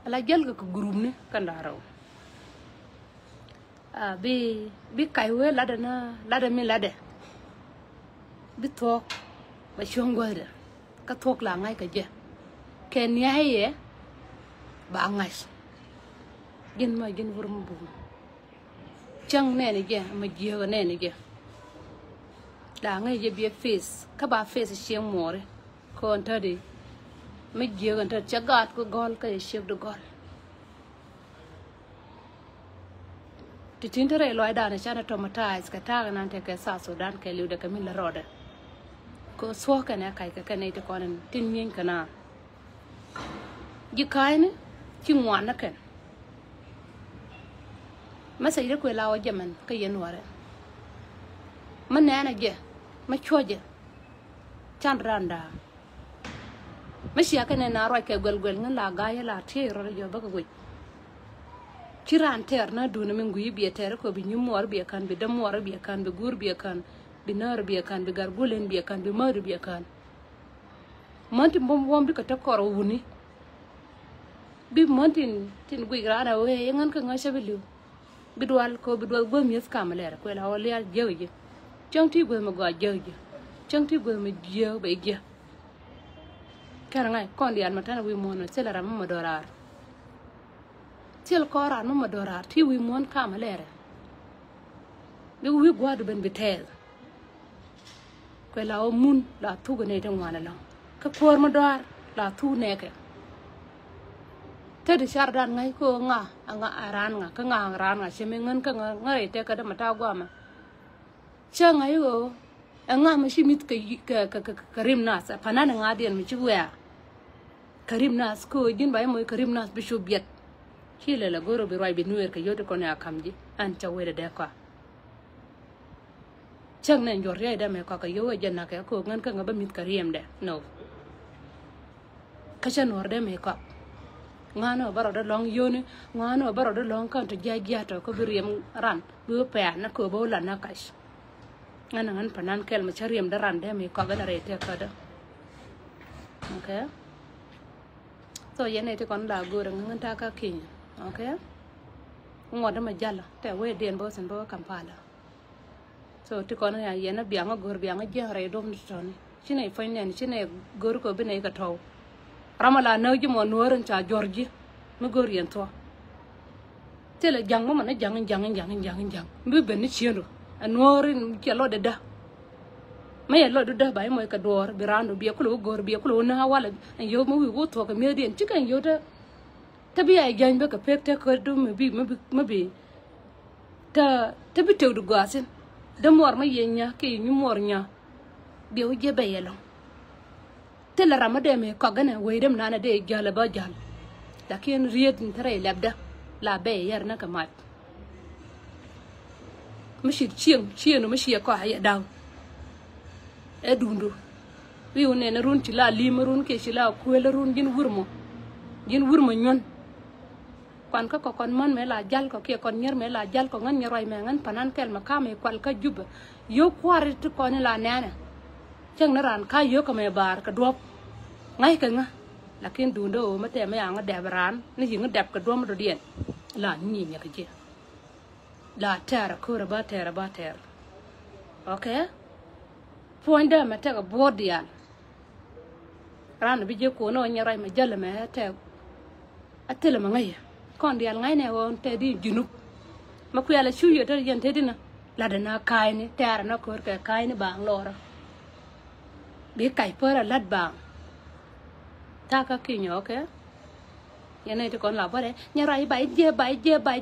ala jal ka group ne kan daro bi kai we lada na lada mi lada bi to ba shongore ka tok la ngai ka je ken yaye ba ngai gin ma gin wurum bu chang ne ni je ma je ne ni je da ngai je bi face ka ba face sheng more ko ntadi ma je ntad chagat ko gol ka chef de gol titindere lo ada na chana tomatize ka ta nan te ka sa Sudan ka liu de ka min la roda ko so ka na kai ka ne te konan tin yin kana ji kai ne ci ngwan na kan ma sai da ko lawo jaman ka yen ware man na je ma choje chan randa ma shi aka ne na ro ka gol ngan la ga ya la te ro jo ba ko kiran ter na duna min guyi biya ter ko bi nyumor biya kan bi damor biya kan bi gur biya kan bi nar biya kan bi gargulen biya kan bi madu biya kan manti bom bi ka ta koro wuni bi mantin tin gui grana we ngan ka ngasha bilu bidwal bom yes kamalera ko la wali al jewje changti go ma go jewje changti go ma jew be je karanga kon dial matana wi mono selara ma dorar til kora no madora ti wi mon kamalere bi wi gwadu ben bitel ko la o mun la tu gane tan wala la ka kor mador la tu neke te di shardan ngai ko nga aran nga ka nga ran nga sheme ngan ka ngai te ka da mata gwama cha ngai o nga ma shimit ka rim nas panana nga den mi chiwa karim nas ko jin bay moy karim nas bi shubiet Chile la goro bi roi bi nuer ka yote kone akamji an cha wede de kwa chang nen jor ya da me ka yowe janna ka ko ngan ka ngaba mit kariem de no ka cha nor de me ka ngano baro da long yone ngano baro da long kan to jaja to ko bi riem ran bu pe na ko bo la na kash ngana ngan panan kel ma chariem da ran de me ka ga na re te ka da okay so yene te kon la goro ngan ta ka kin okay ngoda ma jalla te we den bo sen bo Kampala so ti kono ya yena bianga gor bianga je re dom ton chine fayne ni chine gor ko bine ka taw ramala nawji mo noren cha Georgie mu gor yen to tele jang mo na jang mbi ben ni chiendo anorin kelo de da ma ye lo da bay moy ka dor birando bi ko gor bi ko na wala yo mo wi go to ka medien chikan yo da tabi ay gañ ba ka pek te ko do ma bi ta tabi tew du gasin de mor ma yenya ke ñu mor nya bi o je bayelo te la ramade me ko gana way dem nana de jala ba jal lakin riyet ntare labda la bay yar na ka mat mishi chienu mishi ko haya daw e dundu wi woni na run ci la limarun ke ci la ko la run jin wurmo ñon kon ka ko kon man me la jal ko ke kon nyer me la jal ko ngan nyeroy me ngan panan kel ma kame kwal ka juba yo kwarit ko ni la nana chang na ran ka yo ko me bar ka dop ngai ka nga lakin dundo o ma te me anga de ran ni hinga dep ka dom do dien la ni nya ka je la tera ko ba tera okay fonda ma te ka bodial ran bi je ko no nyeroy ma jalla me te atela ma ngai kon dial ngai ne won te di junub ma ku yala shu yo te yen te dina la dana kai ni ter na ko ke kai ni bang lora bi kai pora lat bang ta ka kinyo okay yene te kon la bare nyara i bai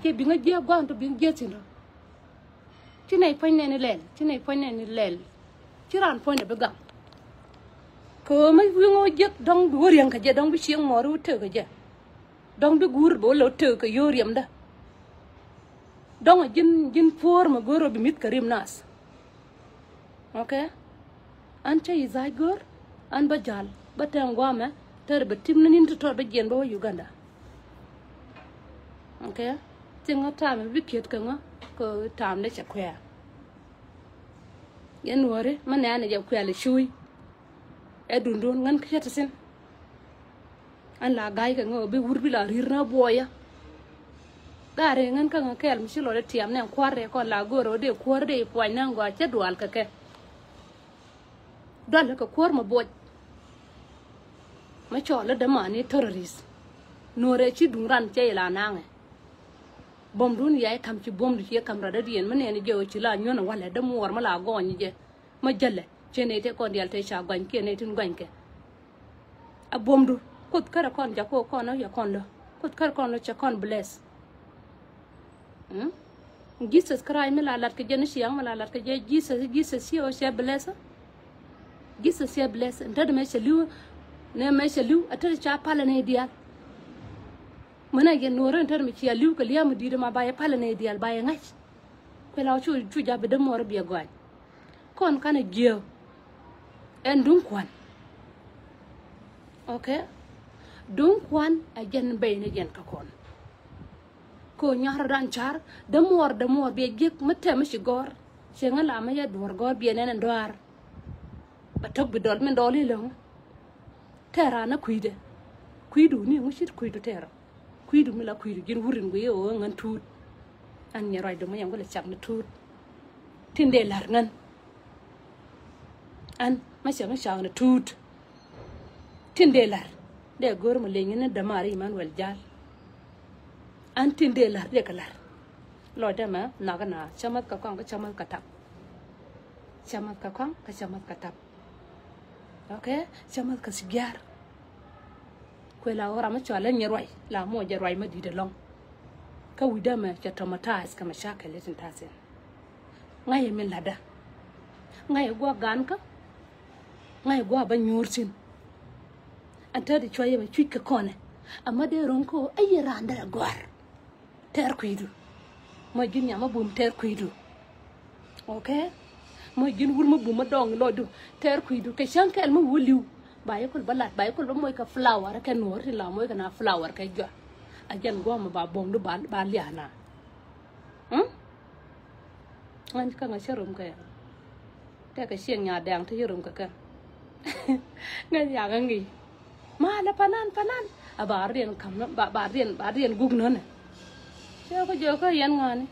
je bi nga je gon to bi je tino ti nei pon ne ni lel ti ran pon de begam ko ma wi ngo je dong du riang ka je dong bi chieng mo ru te ka je dong bi gur bo lo te ka yoriam da dong jin for ma goro bi mit karim nas okay an chay zai gor an ba jal ba tangwa ma ter ba tim nin to ba jen ba Uganda okay tinga ta me bi kiet ka nga ko tam ne cha khya yen wore man na ja khya le shui e dundun ngan khya tasin an la gai ka ngo be wurbi la rirna boya dare ngan ka ngakel mi shilo de tiam ne kware ko la goro de kwor de poy nan go che dual ka ke dal ka kwor ma boj ma cho la de mani terrorist nore chi dungran che la nange bom dun yaay kam ci bom du ci kam ra da dien mane ni jew ci la ñona wala de mu war ma la goñ je ma jelle ci ne te ko dial te cha goñ ke ne tin goñ ke a bom du kut kara kon ja ko kono ya kon lo kut kar kon lo cha kon bless Jesus Christ me la lat ke jeni ci am la lat ke je Jesus si o che bless Jesus si bless ndad me che liu ne me che liu atar cha pala ne dial mana gen noren tar mi ciya liu ka liam di ma baye pala ne dial baye ngach ko la chu jabe de mor bi gwan kon kana geo en dun kwan okay dun kwan a gen bay ne gen ka kon ko nyar dan char de mor be gek mate mi gor se ngala ma ya dor gor bi ne ndwar ba tok bi dol men doli lo tera na kuidu ni mushit kuidu tera kuidu mila kuidu gin wurin go yo ngan tut an nya roy do ma yam gola chak na tut tinde lar ngan an ma chang chang na tut tinde lar de gor ma le ngene da mari man wel jal an tinde lar de kalar lo de ma na ga na chamat ka kwang ka chamat ka tap chamat ka kwang ka chamat ka tap okay chamat ka sigyar ko la ora ma chala nyerwai la mo jerwai ma di de long ka wida ma cha traumatized ka mashakal letin tasen ngaye min lada ngaye go gan ka ngaye go ba nyurtin anta di choye ba chwika kone amma de ronko ayira ndara gwar ter kuidu mo jinya ma bum ter kuidu okay mo jin wur ma bum ma dong lodu ter kuidu ke shankel ma wuliu baye kul balat baye kul moy ka flower ka nor ti la moy ka na flower ka jo ajan go ma ba bom du ba liana an ka nga serum ka te ka sien nya dang ti rum ka nga ya ga ngi ma la panan aba rien kam na ba rien gug no ne jo ko yan ngani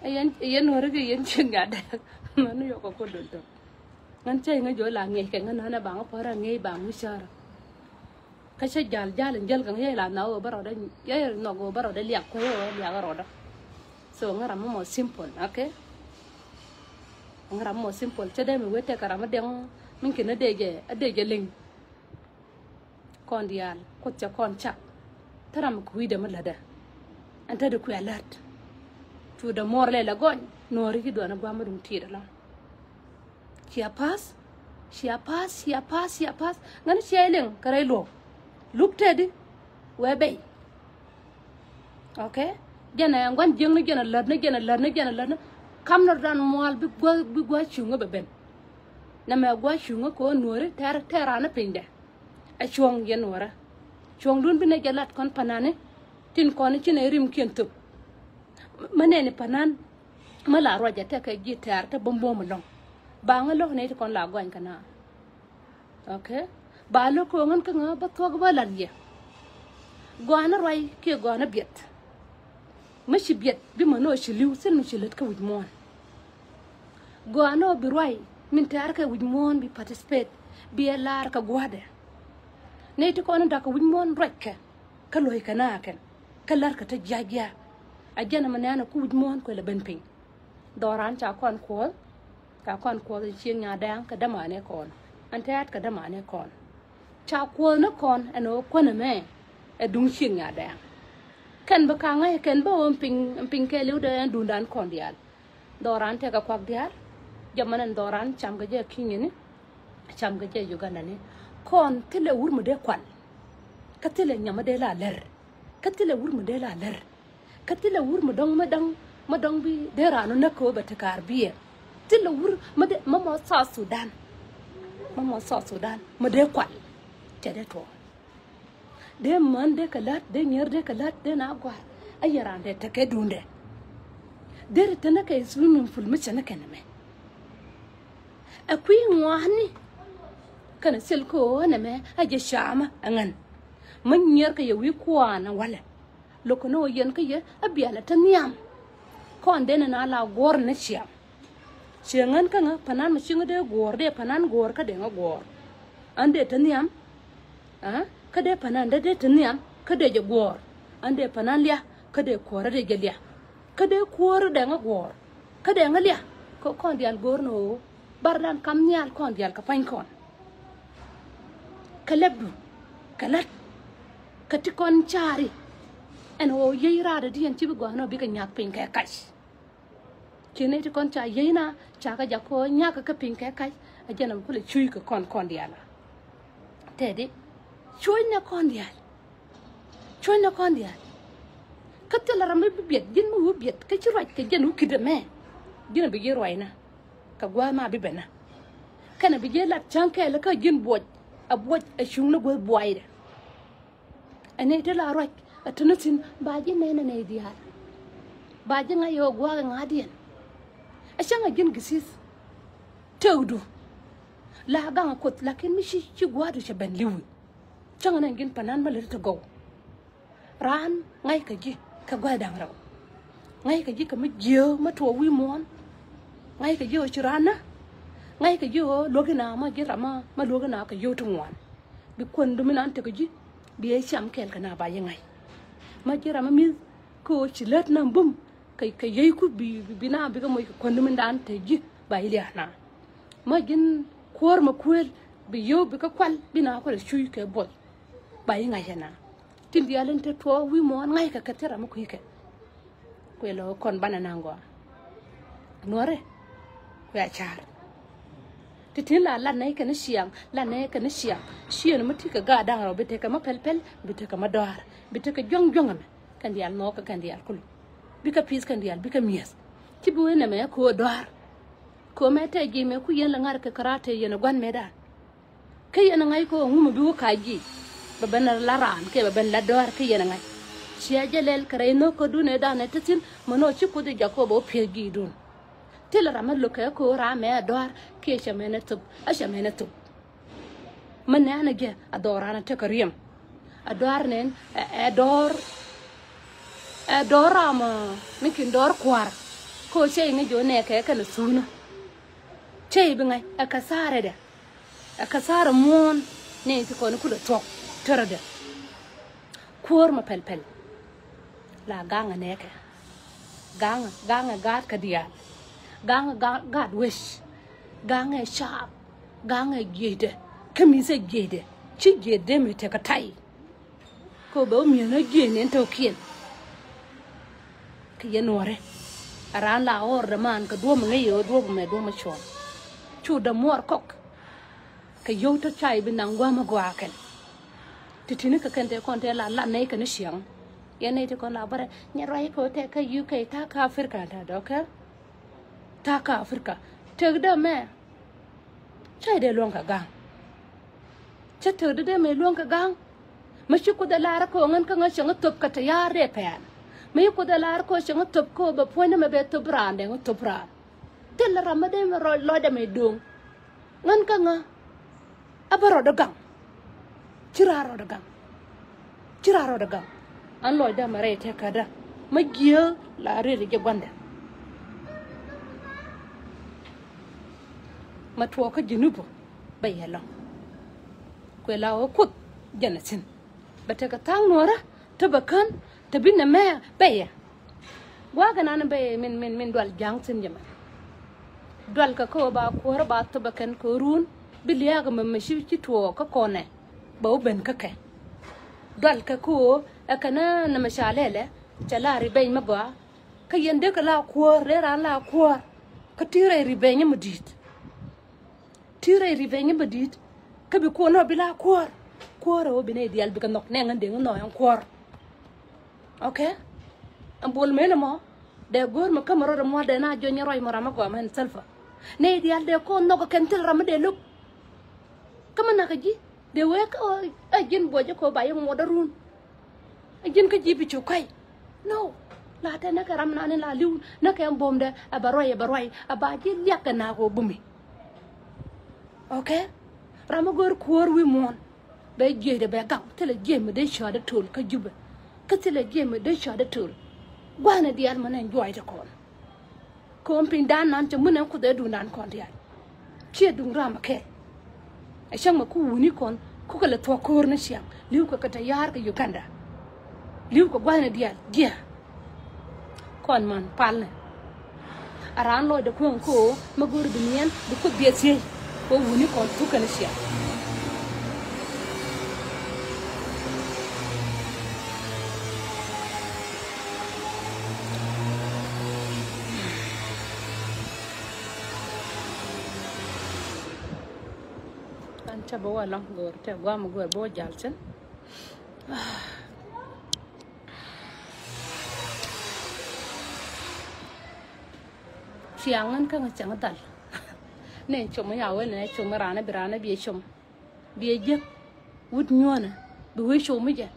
ayen hore ke yen chen ga da manu yo ko do do ngan chay nga jo la nge ke ngana na bang pora nge bang musara ka che jal jal ka nge la na o baro da ye no go baro da liak ko yo liak ro da so ngara mo simple okay ngara mo simple che de mi wete kara ma deng min ke na deje ling kon dial ko cha kon cha taram ku wi de ma la da anta de ku alat tu da mor le la gon no ri do na gwa ma dum ti da la She a pass. Ngani shelling karay lo. Look teddy. We bay. Okay? Jana ngwan jeng ni jana ladna. Kam na dan moal bi gwa chunga beben. Na me gwa chunga ko nore tera na pinde. A chuang yen wara. Chuang dun bi ne jalat kon panane. Tin kon ci ne rim kentup. Manene panan mala roja te ka gitar ta bombo long. Banga lo ne kon la gwan kana okay ba lo ko ngan ka ba to ba lan ye gwana roy ke gwana biet mashi biet bi mano shi liu sen mi shilet ka wujmon gwana bi roy min tar ka wujmon bi participate bi lar ka gwade ne to kon da ka wujmon rek ka loy kana kan ka lar ka ta jagya ajana manana ku wujmon ko le ben pin doran cha kon ko ka kon ko chieng nya dang ka dama ne kon antat ka dama ne kon cha ko na kon ano ko na me e dung chieng nya dang kan ba ka ngai kan ba om ping ke lu de dun dan kon dial doran te ka kwak dial jamanan doran cham ga je kinyi ni cham ga je Uganda ni kon tele wur mu de kwal ka tele nya ma de la ler ka tele wur mu de la ler ka tele wur mu dong ma dong bi de ranu na ko ba ta kar biye tilla wur mama sa Sudan ma de kwal te de to de man de kalat de nyer de kalat de na gwa ayaran de take dunde de te na kay swimming pool mi chana kana me akwi ngwani kana sel ko na me aje shama angan man nyer ka ye wi kwana wala lokono yen ka ye abiala tanyam kon dena na la gor na chiam chiangan ka nga panan machinga de gor de panan gor ka de nga gor ande tanyam ka de panan de tanyam ka de je gor ande panan lia ka de kora de gelia ka de kora de nga gor ka de nga lia ko kon dial gor no bardan kam nyal kon dial ka pan kon kalabdu kalat katikon chari en o yeira da dian ci go no bi ka nyak pin ka kai kene ti kon cha yeina cha ka jako nyak ka pin ka kai a janam ko le chui ka kon diala tedi chui na kon dial ka tela ram bi biet jin mu biet ka ci roj ka jenu ki de me dina bi ge roina ka gwa ma bi bena kana bi je lat chanke la ka jin boj a boj a shung na go boyde ane te la roj atanatin baji nena ne dial baji nga yo gwa nga dien a shanga jin gisis tewdu la ga ko lakin mi ci gwa du ci ben liwi changa na gin panan ma le to go ran ngai ka ji ka gwa dang raw ngai ka ji ka mi jio ma to wi mon ngai ka ji o chirana ngai ka ji o logina ma ji rama ma logina ka yo to wan bi kon du mi nan te ka ji bi e cham kel kana ba ye ngai ma jira ma mi ko chilet na bum kai yai ku bi na bi ga moy ko ndum ndan te ji ba ile na ma gin kor ma kuel bi yo bi ka kwal bi na ko shui ke bol ba yi ngai na tin di alen te to wi mo ngai ka katera ma ku ke ko lo kon banana ngo nore ko ya char titin la nay ka na siang la nay ka na siang ma ti ka ga da ro bi te ka ma pel bi te ka ma dar bita ka jong kan dial no ka kan dial kulu bika pis kan dial bika mies ti bu ne me ko doar ko me te gi me ku yen la ngar ka karate yen gwan me da kay yen ngai ko ngum bi ka ji ba ben la ran ke ba ben la doar ke yen ngai sia jelel kare no ko dune da ne tin mono ci ko de jakobo pe gi dun tel ramal lo ka ko ra me doar ke shamene tub a shamene tub man ne ana ge adorana te kariyam ador nen ador ama mikin dor kwar ko che ngi jo ne ka kana suna che bi ngai akasara mon ne ti ko ne kula tok terade kwar ma pel la ganga ne ka ganga gat ka dia ganga gat wish ganga sharp ganga gede kamise gede chi gede me te ka tai ko ba mi na gene to kien ke yenore aran la or man ka do me yo do me do ma chon chu da mor kok ka yo to chai bi nang gwa ma gwa ken titini ka kente konte la nei ka ni siang yene te kon la bare nya rai ko te ka UK ta ka Afrika da doka ta ka Afrika te da me chai de long ka gang cha te de me long ka gang ma shi ko da lara ko ngan ka ngan top ka ta yare pen me ko da lara ko shanga top ko ba pona me be to brande ngo to bra tel ramade me lo da me dong ngan ka nga abaro da gang ciraro da gang an lo da mare te kada ma giya la re ge gwanda ma to ka jinubo bayelo ko la o kut janatin bata ka tang nora tabakan tabinna me baya waga nan be min dwal jangtin jama dwal ka ko ba ko ba tabakan ko run biliya ga mamashi ci to ka kone ba ben ka kai dwal ka ko akana na mashalele chala ribay mabwa ka yende ka la ko re ran la ko ka tire ribay ni mudit ka bi ko no bila ko ro bi ne dial bi ka nok ne ngande no yan ko okay ambol mena mo de gor ma kamaro de mo de na jonyi roy mo rama ko man selfa ne dial de ko no ko kentel ram de lu kama na ka ji de we ka ajin boje ko baye mo darun ajin ka ji bi chukai no la ta na karam na ne la liw na ka bom de abaroy abaji yak na ko bumi okay rama gor ko wi mon bé dê để bé gạo thế là dê mà để cho đã thul cái giúp cái thế là dê mà để cho đã thul qua này đi ăn mà này giỏi cho con pin đan nan cho mình em có thể đủ nan con đi ăn chia đúng ra mà kệ ai sang mà cu ni con cu cái là thua cor nó xiang liu cái tayar cái Uganda liu cái qua này đi ăn dê con man pal này aran lo de ko ko magor binien de ko biesi ko wuni kon tu kan sia an cha bo long gor te gwa magor bo jalchen siangan kan chẳng dal ne choma yawe ne choma rana birana biye chom biye je wud nyona bi we choma je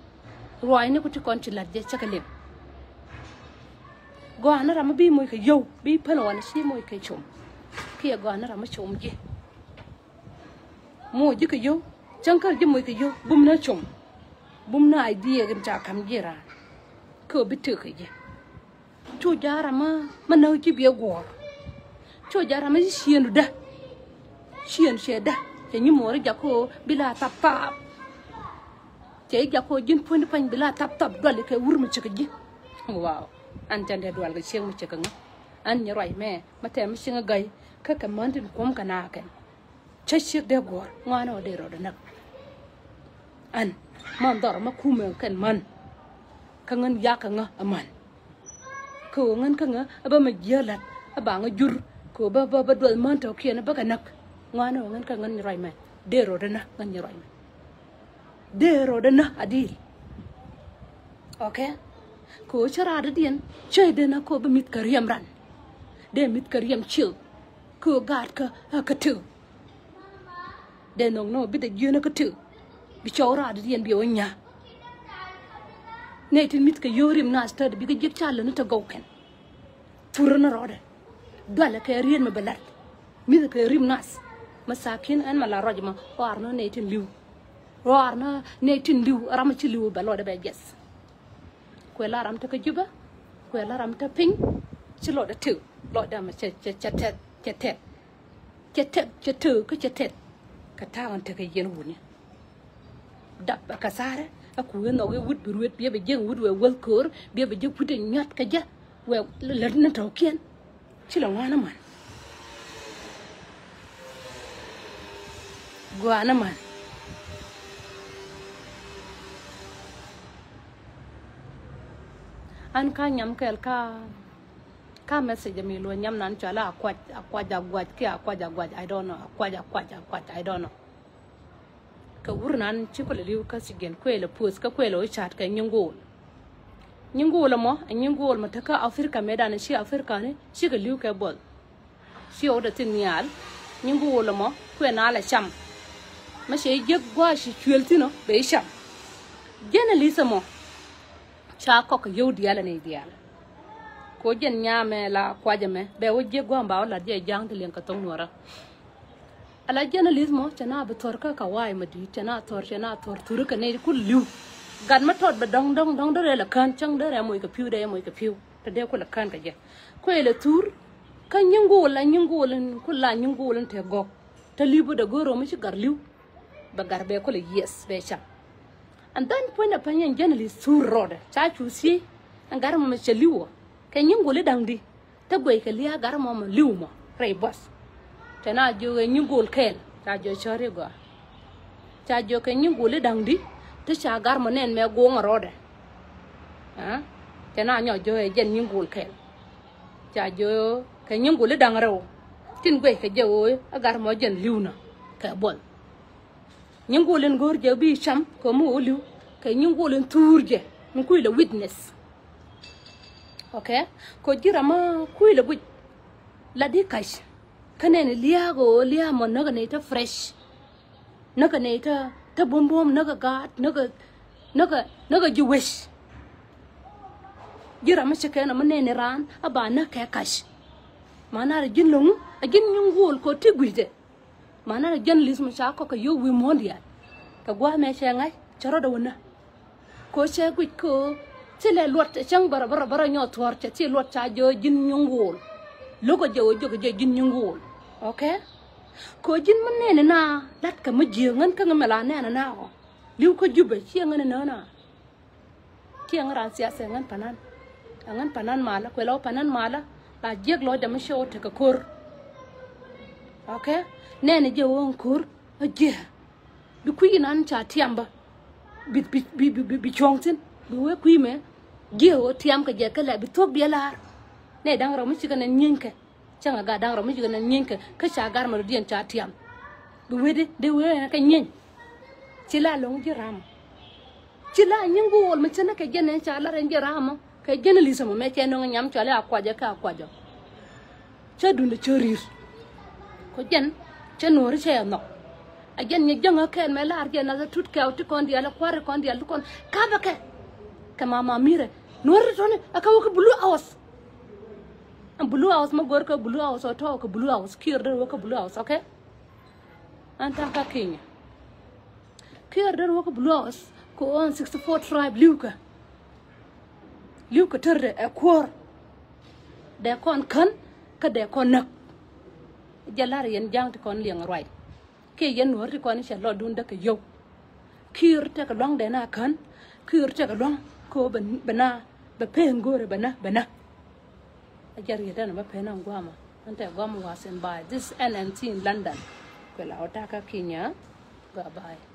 roi ne ko ti kon ti ladje chakalem go ana rama bi moy ka yow bi palo na shi moy ka chom kiya go ana rama chom je mo je ka yow chankar je moy ka yow bum na chom bum na idea gan cha kam jira ko bi tu ka je to jara ma manau ji biye go cho jara ma shienu da shien sheda ke ni mori jako bila tap tap ke jako jin pon pan bila tap tap dole ke wurmu ci ji wow an tande dol ga sheng mu ci kan an ni roy me mate mi singa gay ka ka mandin kom kana kan chashi de gor ngwana de ro da nak an man dor ma kumen kan man ka ngan ya ka nga aman ko ngan ka nga aba ma jelat aba nga jur ko ba dol man to kiena ba ka nak ngwana ngan ka ngan roy me de ro da na ngan ni roy me de ro da na adil okay ko chara da dien chay de na ko ba mit kariyam ran de mit kariyam chil ko gat ka tu de nong no bi de yena ka tu bi chawra da dien bi onya ne tin mit ka yorim na sta bi ga jek chala no ta gawken furna roda dala ka rien me belat mi ka rim nas masakin an mala rajma warno ne tin liw warna ne tin liw ram ci liw ba lo da be ges ko la ram ta ka juba ko la ram ta ping ci lo da tu lo da ma ce tu ko ce tet ka ta on ta ka yen wuni dab ka sare aku no we wud ruet bi be jeng wud we wal kor bi be jek pude nyat ka ja we le na taw kien ci la wana man gwana man an ka nyam kel ka message mi lo nyam nan chala akwa jagwaj ki akwa jagwaj I don't know akwa I don't know ka urnan ci ko le liu ka sigen ko le pos ka ko le chat ka nyingol mo nyingol ma ta ka Afrika medan shi Afrika ne shi ga liu ka bol shi o da tin nyal nyingol mo ko na la cham ma she je gwa shi chweltino be sham gena lisamo cha ko ka yow diala ne diala ko jen nyame la kwajame be wo je gwa mbaw la je jang de len ka tong nora ala journalismo chana ba torka ka wai madi chana tor turu ka ne ku liu gan ma tot ba dong dore la kan chang dore moy ka piu te de ko la kan ka je ko ele tur ka nyingol ku la nyingol te go te libu de goro mi ci gar liu ba gar be ko le yes be cha and then point up an journalist sur road cha chu si ngar mo ci liwo ka nyingol dang di te goy ka liya gar mo liu mo rey boss tena jo nyingol kel ta jo chore go ta jo ke nyingol dang di te cha gar mo nen me go ngorode ha tena nyo jo e jen nyingol kel ta jo ke nyingol dang rew tin goy ke jo agar mo jen liuna ka bol nyingol ngor je bi cham ko mo liu ke nyingol turje mu kuy la witness okay ko jira ma kuy la bu la di kash kanene liya mo naga ne ta fresh naga ne ta bom naga gat naga juwesh jira ma shekena manene ran aba na ka kash mana ra jinlong a jin nyungol ko tigwide mana ra journalism cha ko ka yo wi mondial ka gwa me she ngai charo da wona ko she gu ko chile luot chang bara nyo thor che chi luot cha jo jin nyungul logo jo jin nyungul okay ko jin man ne na lat ka ma ji ngan ka ngam la ne na o liu ko jube chi ngan na chi ngan ran sia se ngan panan mala ko lo panan mala la jeg lo da ma show te ka kor okay ne ne je won kor a je bi ku nan cha tiamba bi chongtin bi we ku me je o tiam ka je ka la bi tok bi la ne dang ro mi chi ka nan nyinke changa ga dang ro mi chi ka nan nyinke ka cha gar ma dien cha tiam bi we de we ka nyin chi la long ji ram chi la nyingu wol ma chana ka je ne cha la ren je ram ka je ne li sama me che no nyam cha la akwa je ka akwa jo cha dunde chorir ko jen che nori che no ajen ni jonga ken me lar je na tut ka uti kon dia la kware kon dia lu kon ka ba ke ka mama mire nori tone aka wo ko blue house am blue house ma gor ko blue house o to ko blue house kir de wo ko blue house okay anta ka kenya kir de wo ko blue house ko on 64 tribe liuka terde e kwor de kon kan ka de kon nak jalar yen jang te kon liang roi ke yen wor te kon sha lo dun de ke yo kir te ka long de na kan kir te ka long ko bana be pen gore bana ajar yeda na ba pen an gwama ante gwama wasen by this NNT in London ko la otaka Kenya bye bye.